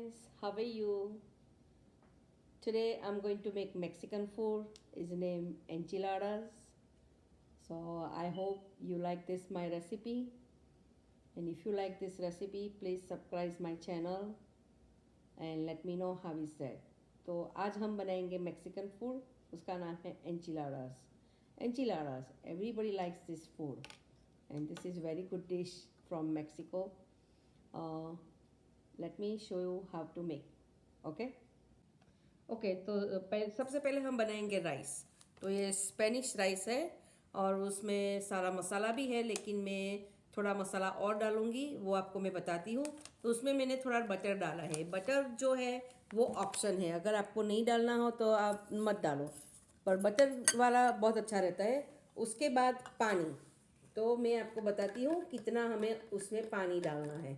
friends, how are you? Today I'm going to make Mexican food. It's named enchiladas. So I hope you like this my recipe. And if you like this recipe, please subscribe my channel and let me know how is that. तो आज हम बनाएंगे Mexican food. उसका नाम है enchiladas. Enchiladas. Everybody likes this food, and this is very good dish from Mexico. Uh, Let me show you how to make. Okay. Okay तो सबसे पहले हम बनाएंगे राइस. तो ये स्पेनिश राइस है और उसमें सारा मसाला भी है, लेकिन मैं थोड़ा मसाला और डालूंगी, वो आपको मैं बताती हूँ. तो उसमें मैंने थोड़ा बटर डाला है. बटर जो है वो ऑप्शन है, अगर आपको नहीं डालना हो तो आप मत डालो, पर बटर वाला बहुत अच्छा रहता है. उसके बाद पानी, तो मैं आपको बताती हूँ कितना हमें उसमें पानी डालना है.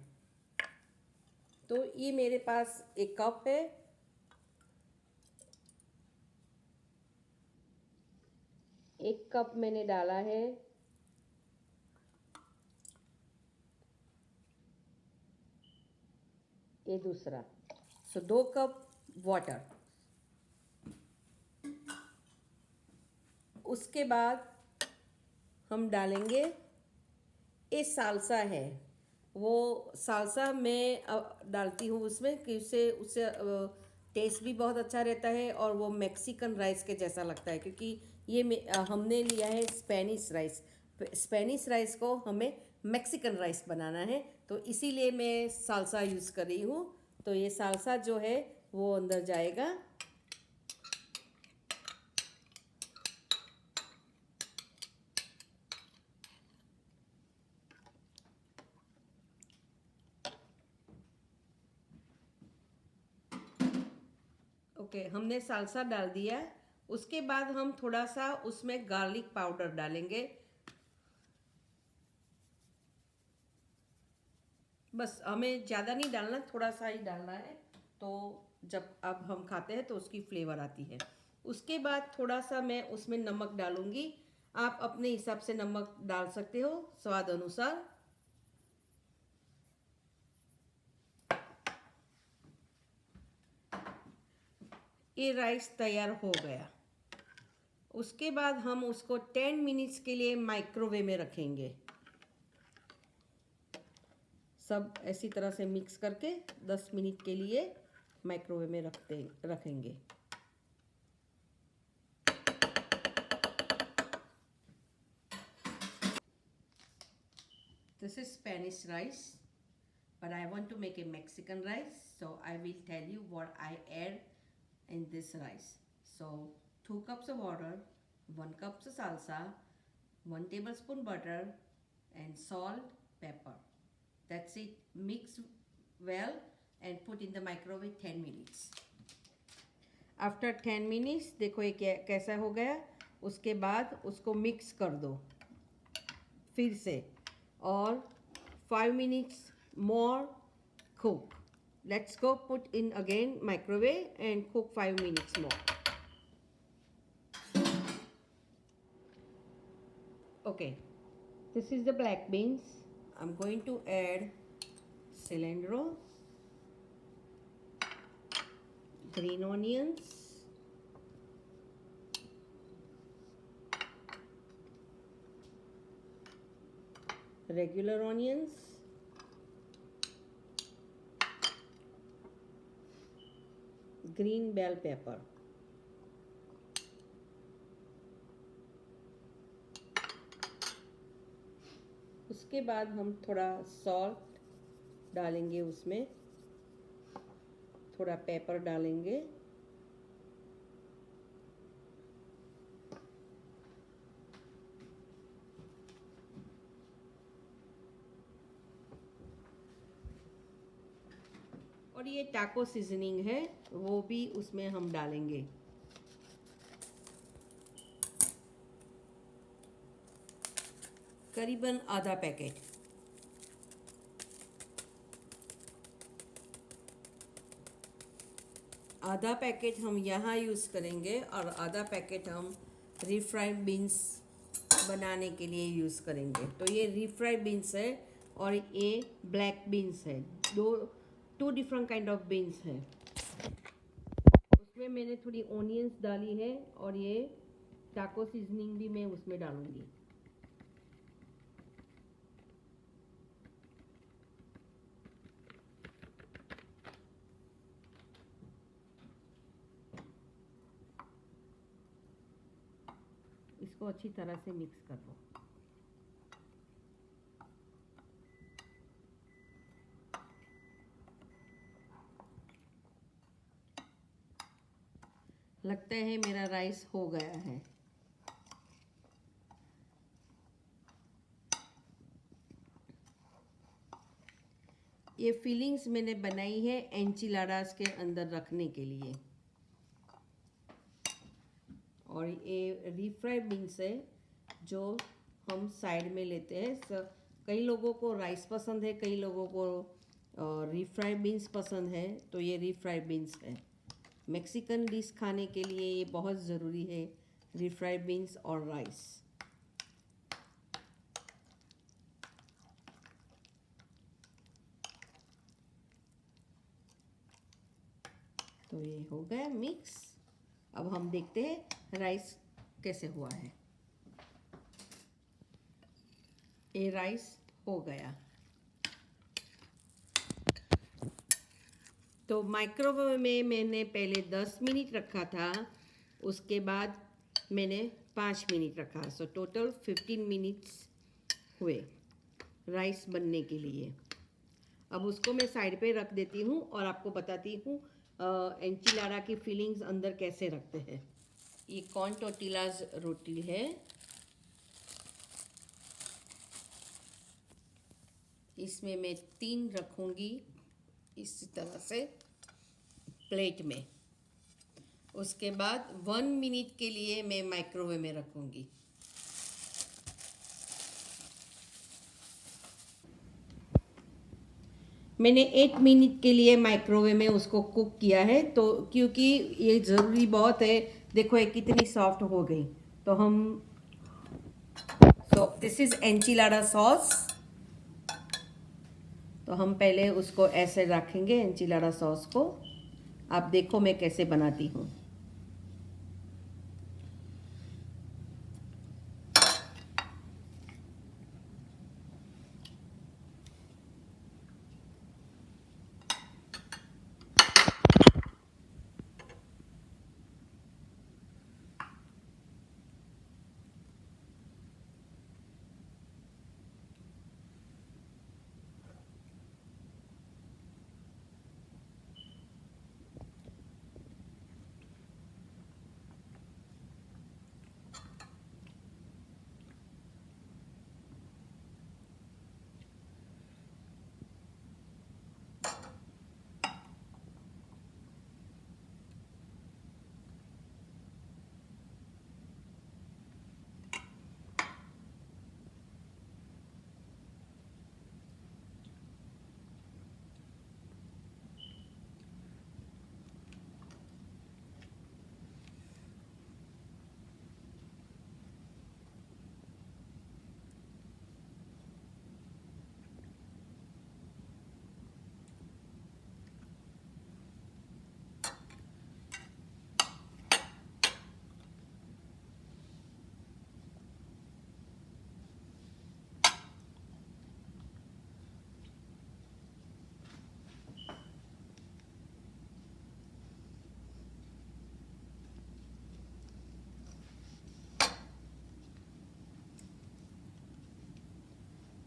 तो ये मेरे पास एक कप है. एक कप मैंने डाला है. ये दूसरा. सो 2 कप वाटर. उसके बाद हम डालेंगे ये सालसा है. वो सालसा मैं डालती हूँ उसमें कि उससे उससे टेस्ट भी बहुत अच्छा रहता है और वो मेक्सिकन राइस के जैसा लगता है, क्योंकि ये हमने लिया है स्पेनिश राइस. स्पेनिश राइस को हमें मेक्सिकन राइस बनाना है, तो इसीलिए मैं सालसा यूज़ कर रही हूँ. तो ये सालसा जो है वो अंदर जाएगा. ओके, हमने सालसा डाल दिया. उसके बाद हम थोड़ा सा उसमें गार्लिक पाउडर डालेंगे. बस हमें ज़्यादा नहीं डालना, थोड़ा सा ही डालना है, तो जब अब हम खाते हैं तो उसकी फ्लेवर आती है. उसके बाद थोड़ा सा मैं उसमें नमक डालूंगी. आप अपने हिसाब से नमक डाल सकते हो, स्वाद अनुसार. ये राइस तैयार हो गया. उसके बाद हम उसको 10 मिनट्स के लिए माइक्रोवेव में रखेंगे. सब ऐसी तरह से मिक्स करके 10 मिनट के लिए माइक्रोवेव में रखेंगे. This is Spanish rice, but I want to make a Mexican rice, so I will tell you what I add in this rice. So 2 cups of water, 1 cup of salsa, 1 tablespoon butter, and salt, pepper. That's it. Mix well and put in the microwave 10 minutes. After 10 minutes देखो ये कैसा हो गया. उसके बाद उसको mix कर दो फिर से, और 5 minutes more cook. Let's go put in again microwave and cook 5 minutes more. Okay, this is the black beans. I'm going to add cilantro, green onions, regular onions, green bell pepper. उसके बाद हम थोड़ा salt डालेंगे, उसमें थोड़ा paper डालेंगे. और ये टाको सीजनिंग है, वो भी उसमें हम डालेंगे. करीबन आधा पैकेट. आधा पैकेट हम यहाँ यूज़ करेंगे और आधा पैकेट हम रिफ्राइड बीन्स बनाने के लिए यूज़ करेंगे. तो ये रिफ्राइड बीन्स है और ये ब्लैक बीन्स है. Two different kind of beans है। उसमें मैंने थोड़ी ऑनियंस डाली है और ये टाको सीजनिंग भी मैं उसमें डालूंगी। इसको अच्छी तरह से मिक्स कर लो। लगता है मेरा राइस हो गया है। ये फीलिंग्स मैंने बनाई है एंचिलाडास के अंदर रखने के लिए। और ये रीफ्राइड बीन्स है जो हम साइड में लेते हैं। कई लोगों को राइस पसंद है, कई लोगों को रीफ्राइड बीन्स पसंद है, तो ये रीफ्राइड बीन्स है। मैक्सिकन डिश खाने के लिए ये बहुत ज़रूरी है, रीफ्राइड बीन्स और राइस। तो ये हो गया मिक्स। अब हम देखते हैं राइस कैसे हुआ है। ये राइस हो गया। तो माइक्रोवेव में मैंने पहले 10 मिनट रखा था, उसके बाद मैंने 5 मिनट रखा। सो टोटल 15 मिनट्स हुए राइस बनने के लिए। अब उसको मैं साइड पे रख देती हूँ और आपको बताती हूँ एंचिलाडा की फीलिंग्स अंदर कैसे रखते हैं। ये कॉर्न टोर्टिलाज रोटी है। इसमें मैं 3 रखूँगी इसी तरह से प्लेट में। उसके बाद 1 मिनट के लिए मैं माइक्रोवेव में रखूँगी। मैंने 8 मिनट के लिए माइक्रोवेव में उसको कुक किया है, तो क्योंकि ये ज़रूरी बहुत है। देखो ये कितनी सॉफ्ट हो गई। तो हम दिस इज़ एंचिलाडा सॉस। तो हम पहले उसको ऐसे रखेंगे एंचिलाडा सॉस को। आप देखो मैं कैसे बनाती हूँ।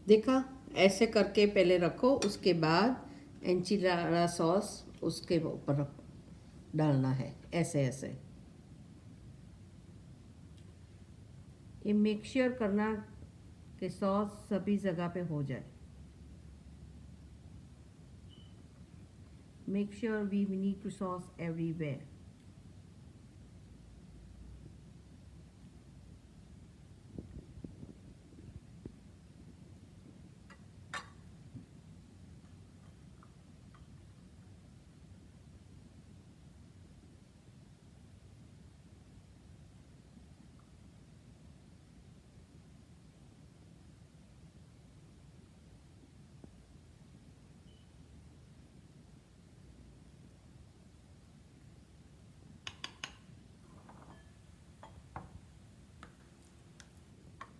देखा, ऐसे करके पहले रखो, उसके बाद एंचिलाडा सॉस उसके ऊपर डालना है, ऐसे ऐसे। ये मेक श्योर करना कि सॉस सभी जगह पे हो जाए। Make sure we need to sauce everywhere.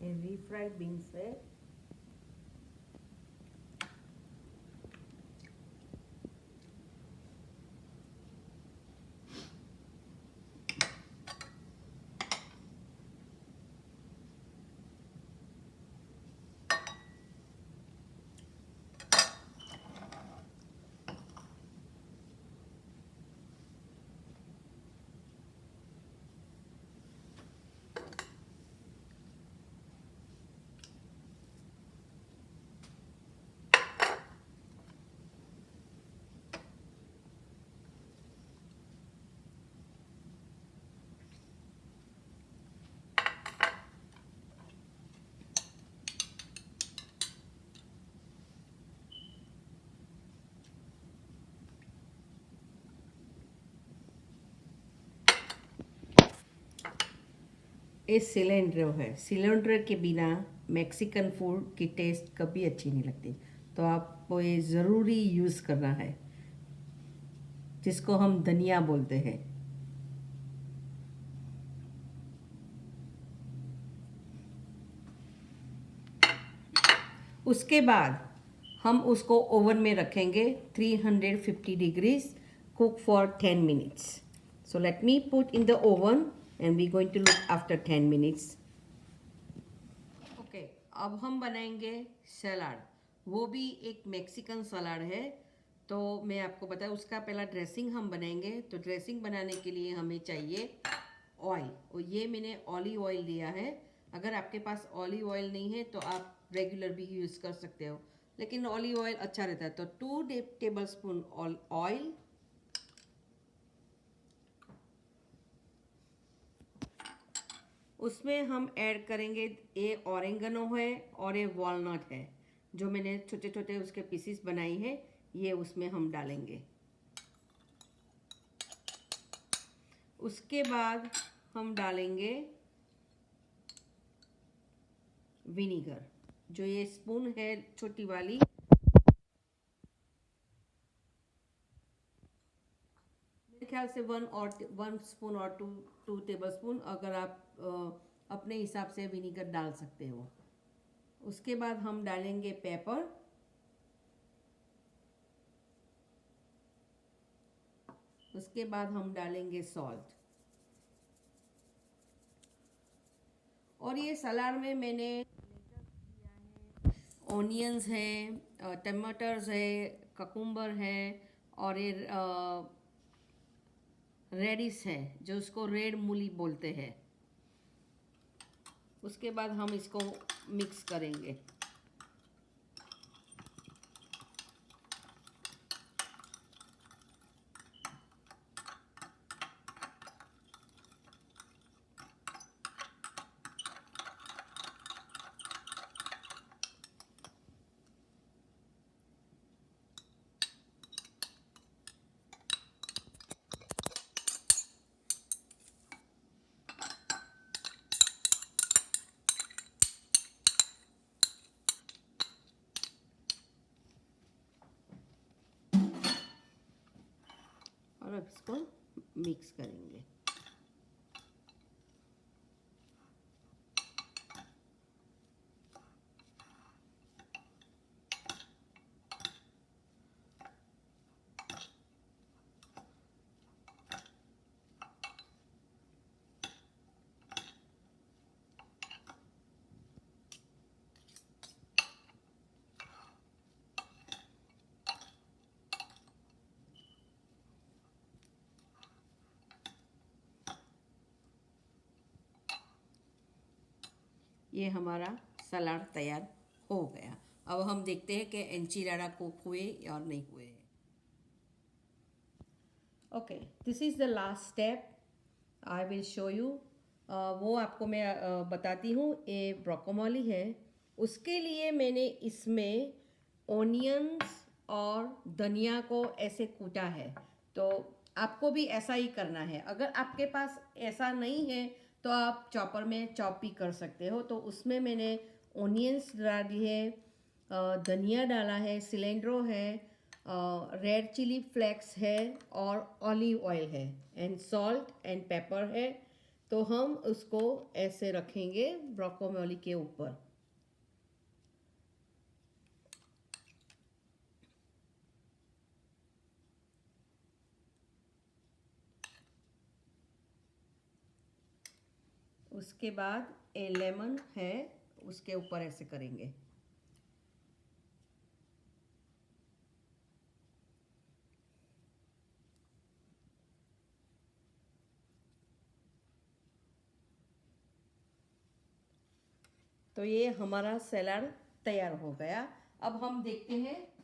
ये रीफ्राइड बीन्स है। ये सिलेंडर है। सिलेंडर के बिना मैक्सिकन फूड की टेस्ट कभी अच्छी नहीं लगती, तो आपको ये ज़रूरी यूज़ करना है, जिसको हम धनिया बोलते हैं। उसके बाद हम उसको ओवन में रखेंगे 350 degrees, cook for 10 minutes. So let me put in the oven and we going to look after 10 minutes. Okay, अब हम बनाएंगे सलाद। वो भी एक मैक्सिकन सलाद है। तो मैं आपको बताऊँ, उसका पहला ड्रेसिंग हम बनाएंगे। तो ड्रेसिंग बनाने के लिए हमें चाहिए ऑयल, और ये मैंने ऑलिव ऑयल लिया है। अगर आपके पास ऑलिव ऑयल नहीं है तो आप रेगुलर भी यूज़ कर सकते हो, लेकिन ऑलिव ऑयल अच्छा रहता है। तो 2 टेबल स्पून ऑयल, उसमें हम ऐड करेंगे, ये ऑरेंगनो है और ये वॉलनट है, जो मैंने छोटे छोटे उसके पीसीस बनाई है, ये उसमें हम डालेंगे। उसके बाद हम डालेंगे विनीगर, जो ये स्पून है छोटी वाली, मेरे ख्याल से 1 स्पून और 2 टेबल स्पून, अगर आप अपने हिसाब से विनीगर डाल सकते हो। उसके बाद हम डालेंगे पेपर, उसके बाद हम डालेंगे सॉल्ट। और ये सलाद में मैंने ऑनियंस है, टमाटर्स है, ककुम्बर है, और ये रेडिश है, जो उसको रेड मूली बोलते हैं। उसके बाद हम इसको मिक्स करेंगे। और अब इसको मिक्स करेंगे। ये हमारा सलाद तैयार हो गया। अब हम देखते हैं कि एंचिलाडा कुक हुए और नहीं हुए। Okay, this is the last step, I will show you. वो आपको मैं बताती हूँ। ये ब्रोकोमोली है, उसके लिए मैंने इसमें ओनियंस और धनिया को ऐसे कूटा है। तो आपको भी ऐसा ही करना है। अगर आपके पास ऐसा नहीं है तो आप चॉपर में चॉप भी कर सकते हो। तो उसमें मैंने ओनियंस डाली है, धनिया डाला है, सिलेंड्रो है, रेड चिली फ्लेक्स है, और ऑलिव ऑयल है, एंड सॉल्ट एंड पेपर है, तो हम उसको ऐसे रखेंगे ब्रोकोली के ऊपर। उसके बाद ए लेमन है उसके ऊपर ऐसे करेंगे। तो ये हमारा सलाद तैयार हो गया। अब हम देखते हैं